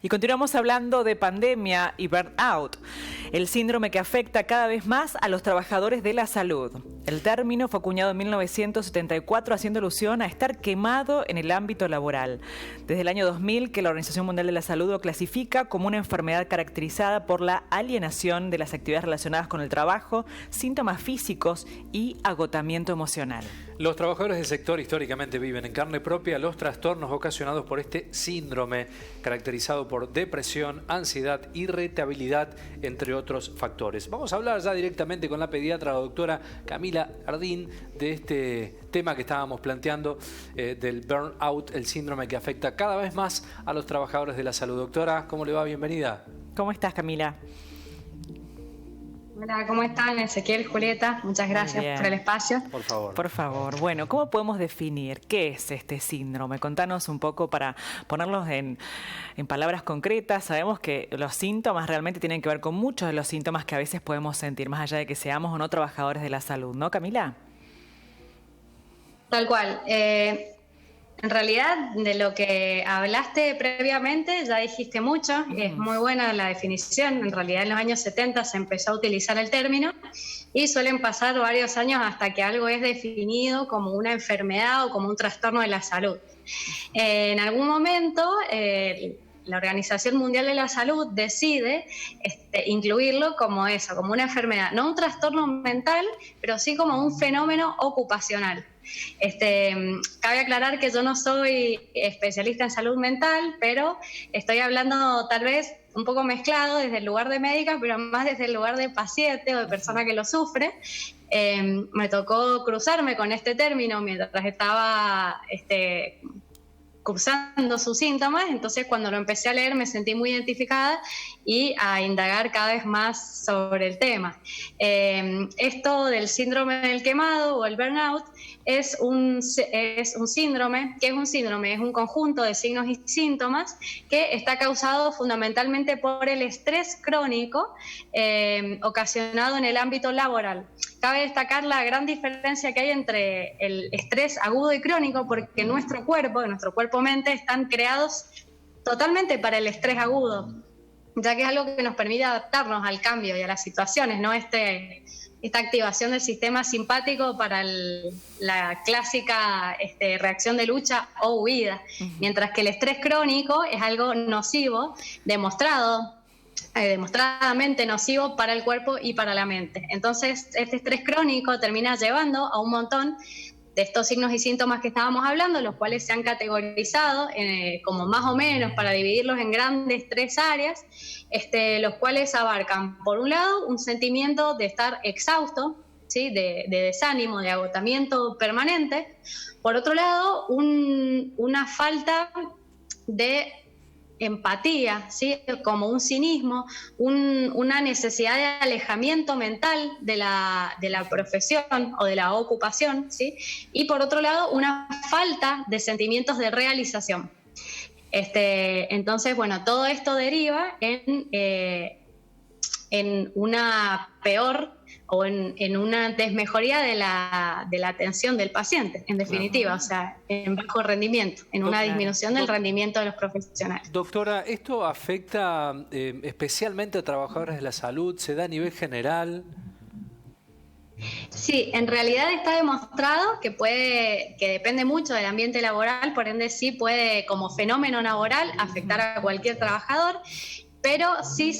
Y continuamos hablando de pandemia y burnout, el síndrome que afecta cada vez más a los trabajadores de la salud. El término fue acuñado en 1974 haciendo alusión a estar quemado en el ámbito laboral. Desde el año 2000 que la Organización Mundial de la Salud lo clasifica como una enfermedad caracterizada por la alienación de las actividades relacionadas con el trabajo, síntomas físicos y agotamiento emocional. Los trabajadores del sector históricamente viven en carne propia los trastornos ocasionados por este síndrome, caracterizado por depresión, ansiedad, irritabilidad, entre otros factores. Vamos a hablar ya directamente con la pediatra, la doctora Camila Ardín, de este tema que estábamos planteando, del burnout, el síndrome que afecta cada vez más a los trabajadores de la salud. Doctora, ¿cómo le va? Bienvenida. ¿Cómo estás, Camila? Hola, ¿cómo están? Ezequiel, Julieta, muchas gracias por el espacio. Por favor. Por favor. Bueno, ¿cómo podemos definir qué es este síndrome? Contanos un poco para ponerlos en palabras concretas. Sabemos que los síntomas realmente tienen que ver con muchos de los síntomas que a veces podemos sentir, más allá de que seamos o no trabajadores de la salud, ¿no, Camila? Tal cual. En realidad, de lo que hablaste previamente, ya dijiste mucho, es muy buena la definición. En realidad, en los años 70 se empezó a utilizar el término y suelen pasar varios años hasta que algo es definido como una enfermedad o como un trastorno de la salud. En algún momento, la Organización Mundial de la Salud decide incluirlo como eso, como una enfermedad, no un trastorno mental, pero sí como un fenómeno ocupacional. Cabe aclarar que yo no soy especialista en salud mental, pero estoy hablando tal vez un poco mezclado desde el lugar de médica, pero más desde el lugar de paciente o de persona que lo sufre. Me tocó cruzarme con este término mientras estaba cursando sus síntomas, entonces cuando lo empecé a leer me sentí muy identificada y a indagar cada vez más sobre el tema. Esto del síndrome del quemado o el burnout es un síndrome. ¿Qué es un síndrome? Es un conjunto de signos y síntomas que está causado fundamentalmente por el estrés crónico ocasionado en el ámbito laboral. Cabe destacar la gran diferencia que hay entre el estrés agudo y crónico, porque nuestro cuerpo-mente están creados totalmente para el estrés agudo, ya que es algo que nos permite adaptarnos al cambio y a las situaciones, ¿no? Esta activación del sistema simpático para la clásica reacción de lucha o huida, mientras que el estrés crónico es algo nocivo, demostradamente nocivo para el cuerpo y para la mente. Entonces, este estrés crónico termina llevando a un montón de estos signos y síntomas que estábamos hablando, los cuales se han categorizado como más o menos para dividirlos en grandes 3 áreas, los cuales abarcan, por un lado, un sentimiento de estar exhausto, ¿sí? de desánimo, de agotamiento permanente. Por otro lado, una falta de empatía, ¿sí? Como un cinismo, una necesidad de alejamiento mental de la profesión o de la ocupación, ¿sí? Y por otro lado, una falta de sentimientos de realización. Entonces, bueno, todo esto deriva en una peor o en una desmejoría de la atención del paciente, en definitiva, o sea, en bajo rendimiento, en una disminución del rendimiento de los profesionales. Doctora, ¿esto afecta especialmente a trabajadores de la salud? ¿Se da a nivel general? Sí, en realidad está demostrado que depende mucho del ambiente laboral, por ende sí puede, como fenómeno laboral, afectar a cualquier trabajador, pero sí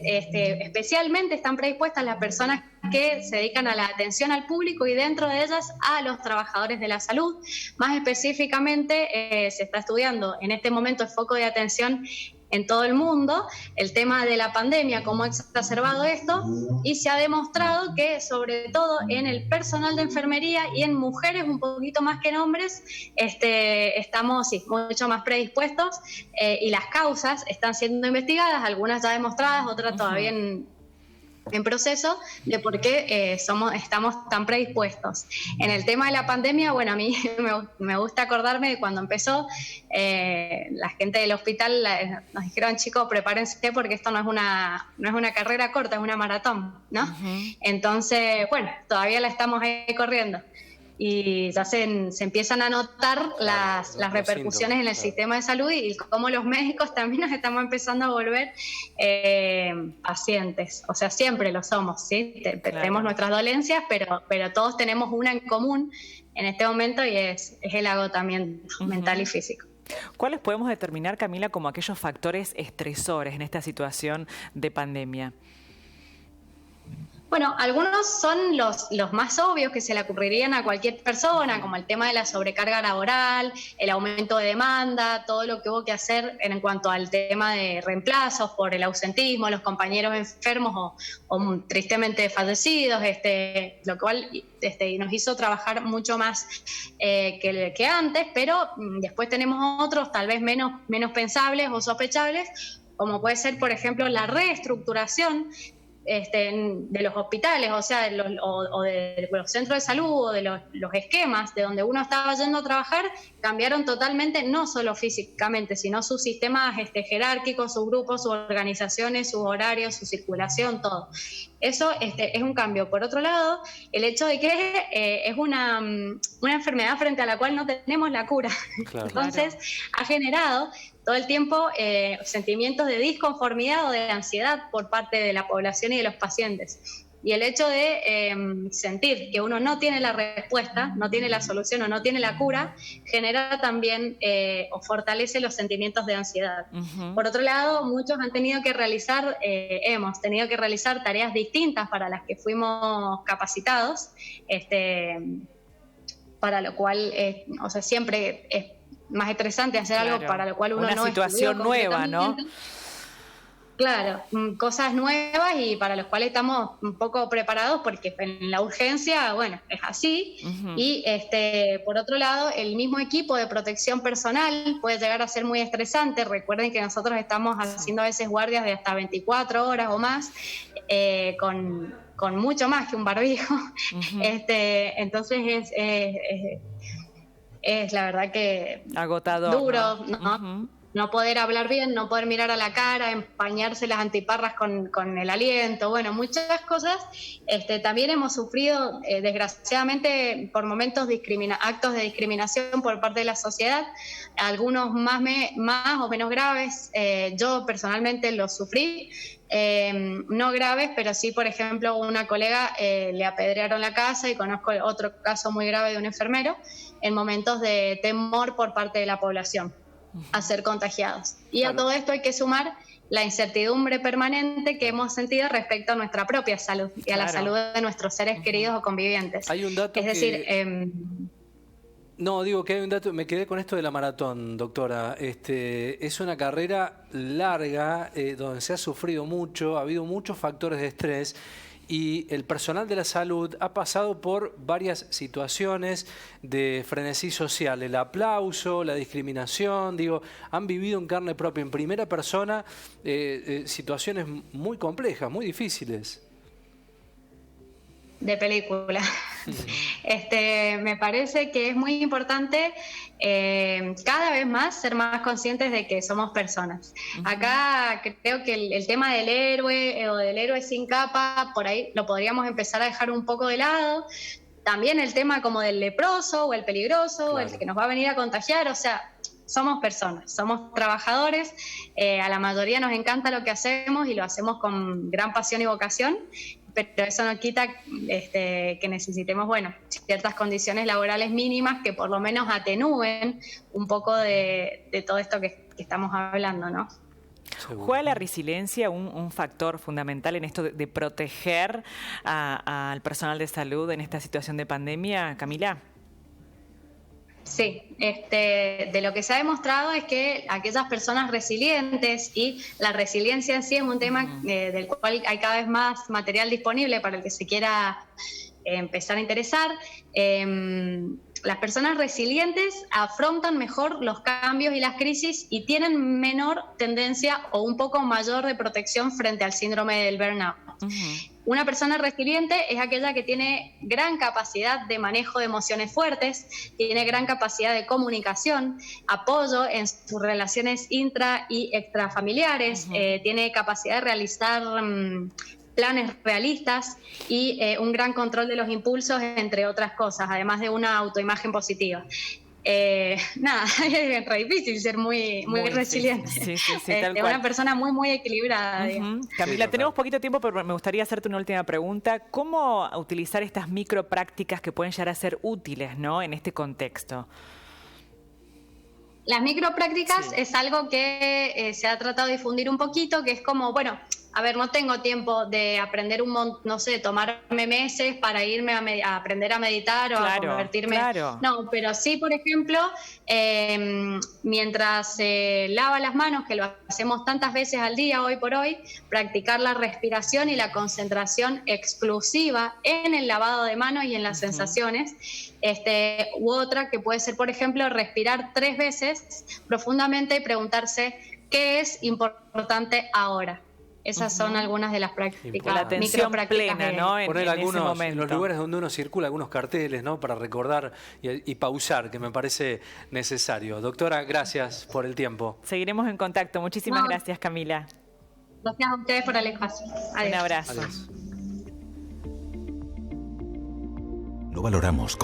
especialmente están predispuestas las personas que se dedican a la atención al público y dentro de ellas a los trabajadores de la salud. Más específicamente se está estudiando en este momento el foco de atención en todo el mundo, el tema de la pandemia, cómo ha exacerbado esto, y se ha demostrado que sobre todo en el personal de enfermería y en mujeres un poquito más que en hombres, estamos mucho más predispuestos y las causas están siendo investigadas, algunas ya demostradas, otras todavía en proceso de por qué estamos tan predispuestos. En el tema de la pandemia, bueno, a mí me gusta acordarme de cuando empezó, la gente del hospital nos dijeron, chicos, prepárense porque esto no es una carrera corta, es una maratón, ¿no? Entonces, bueno, todavía la estamos ahí corriendo. y ya se empiezan a notar las repercusiones en el sistema de salud y cómo los médicos también nos estamos empezando a volver pacientes. O sea, siempre lo somos, ¿sí? Tenemos nuestras dolencias, pero todos tenemos una en común en este momento y es el agotamiento mental y físico. ¿Cuáles podemos determinar, Camila, como aquellos factores estresores en esta situación de pandemia? Bueno, algunos son los más obvios que se le ocurrirían a cualquier persona, como el tema de la sobrecarga laboral, el aumento de demanda, todo lo que hubo que hacer en cuanto al tema de reemplazos por el ausentismo, los compañeros enfermos o tristemente fallecidos, lo cual nos hizo trabajar mucho más que antes, pero después tenemos otros tal vez menos pensables o sospechables, como puede ser, por ejemplo, la reestructuración de los hospitales, o sea, de los centros de salud o de los esquemas de donde uno estaba yendo a trabajar, cambiaron totalmente, no solo físicamente, sino sus sistemas jerárquicos, sus grupos, sus organizaciones, sus horarios, su circulación, todo. Eso es un cambio. Por otro lado, el hecho de que es una enfermedad frente a la cual no tenemos la cura. Claro. Entonces, ha generado todo el tiempo sentimientos de disconformidad o de ansiedad por parte de la población y de los pacientes. Y el hecho de sentir que uno no tiene la respuesta, no tiene la solución o no tiene la cura, genera también o fortalece los sentimientos de ansiedad. Por otro lado, muchos han tenido que realizar, hemos tenido que realizar tareas distintas para las que fuimos capacitados, para lo cual, o sea, siempre es más estresante hacer algo para lo cual uno no estudió. Una situación nueva, ¿no? Claro, cosas nuevas y para las cuales estamos un poco preparados porque en la urgencia, bueno, es así. Y por otro lado, el mismo equipo de protección personal puede llegar a ser muy estresante. Recuerden que nosotros estamos haciendo a veces guardias de hasta 24 horas o más, con mucho más que un barbijo. Entonces es la verdad que agotador, duro, ¿no? No poder hablar bien, no poder mirar a la cara, empañarse las antiparras con el aliento, bueno, muchas cosas. También hemos sufrido, desgraciadamente, por momentos actos de discriminación por parte de la sociedad, algunos más o menos graves. Yo personalmente los sufrí, no graves, pero sí, por ejemplo, una colega le apedrearon la casa y conozco otro caso muy grave de un enfermero en momentos de temor por parte de la población a ser contagiados. Y a todo esto hay que sumar la incertidumbre permanente que hemos sentido respecto a nuestra propia salud y a la salud de nuestros seres queridos o convivientes. Hay un dato No, digo que hay un dato, me quedé con esto de la maratón, doctora. Es una carrera larga, donde se ha sufrido mucho, ha habido muchos factores de estrés y el personal de la salud ha pasado por varias situaciones de frenesí social, el aplauso, la discriminación, han vivido en carne propia, en primera persona, situaciones muy complejas, muy difíciles. De película. Me parece que es muy importante cada vez más ser más conscientes de que somos personas. Acá creo que el tema del héroe o del héroe sin capa, por ahí lo podríamos empezar a dejar un poco de lado. También el tema como del leproso o el peligroso, el que nos va a venir a contagiar, o sea, somos personas, somos trabajadores, a la mayoría nos encanta lo que hacemos y lo hacemos con gran pasión y vocación, pero eso no quita que necesitemos, ciertas condiciones laborales mínimas que por lo menos atenúen un poco de todo esto que estamos hablando, ¿no? ¿Juega la resiliencia un factor fundamental en esto de proteger al personal de salud en esta situación de pandemia, Camila? Sí, de lo que se ha demostrado es que aquellas personas resilientes, y la resiliencia en sí es un tema del cual hay cada vez más material disponible para el que se quiera empezar a interesar. Las personas resilientes afrontan mejor los cambios y las crisis y tienen menor tendencia o un poco mayor de protección frente al síndrome del burnout. Una persona resiliente es aquella que tiene gran capacidad de manejo de emociones fuertes, tiene gran capacidad de comunicación, apoyo en sus relaciones intra y extrafamiliares, tiene capacidad de realizar planes realistas y un gran control de los impulsos, entre otras cosas, además de una autoimagen positiva. Nada, es re difícil ser muy resiliente. Sí, tal cual. Una persona muy equilibrada. Camila, tenemos poquito tiempo, pero me gustaría hacerte una última pregunta. ¿Cómo utilizar estas microprácticas que pueden llegar a ser útiles, ¿no?, en este contexto? Las microprácticas es algo que se ha tratado de difundir un poquito, que es como, bueno, a ver, no tengo tiempo de aprender no sé, tomarme meses para irme a aprender a meditar o a convertirme. No, pero sí, por ejemplo, mientras lava las manos, que lo hacemos tantas veces al día hoy por hoy, practicar la respiración y la concentración exclusiva en el lavado de manos y en las sensaciones. U otra que puede ser, por ejemplo, respirar 3 veces profundamente y preguntarse qué es importante ahora. Esas son algunas de las prácticas. La atención plena, ¿no? Poner en los lugares donde uno circula algunos carteles, ¿no?, para recordar y pausar, que me parece necesario. Doctora, gracias por el tiempo. Seguiremos en contacto. Muchísimas gracias, Camila. Gracias a ustedes por el espacio. Adiós. Un abrazo. Adiós. No valoramos